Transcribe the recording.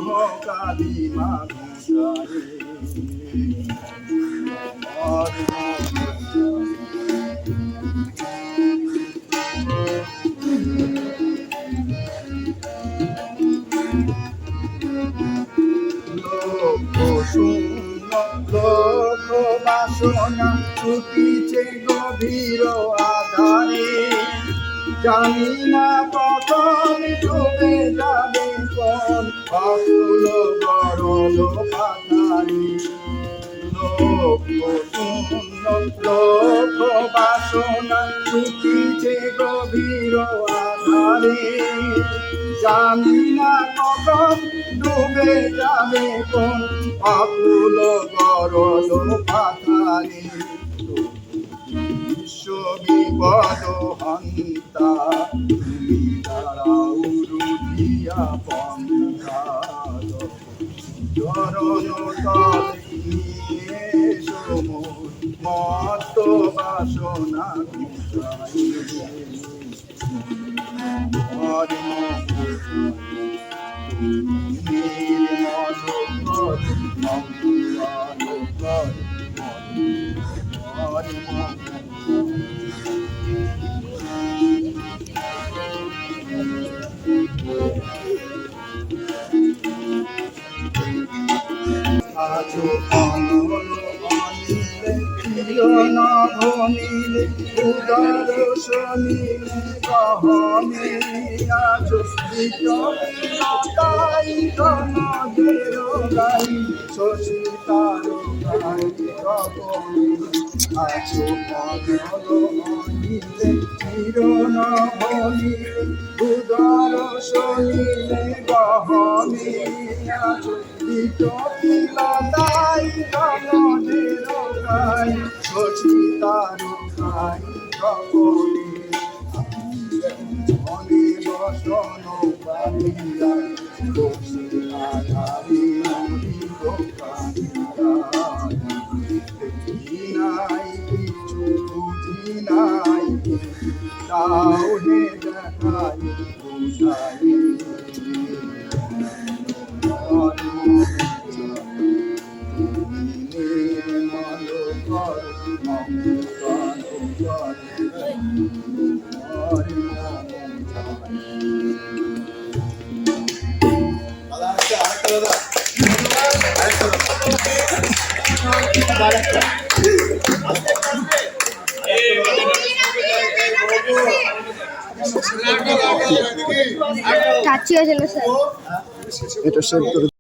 কালিমা ঘুষারে লোক বাসনা ছুটিছে গভীর আধারে জানি না কখন ডুবে যাবে কোন অকুল গরল পাথারে লোক বাসনা ছুটিছে গভীর আধারে জানি না কখন ডুবে যাবে কোন অকুল গরল পাথারে বিশ্ব বিপদ হন্তা তুমি দাঁড়াও রুধিয়া পন্থা চরণ তলে নিয়ে মত বাসনা আজো কমল অনিলে প্রিয়না ভনিলে উদার শনিলে গহনে আজো বিজয় গণদের গাই শশিতার গাই গগনে আজো কমল অনিলে প্রিয়না ভনিলে উদার শনিলে গহনে আজো লতাই গণদের গাই শশিতার গাই গগনে মনে বসন পাইয়া বসে আধারি নাই কিছু বুঝি নাই তাও হে দেখাই বুঝাই এটা সেভ করে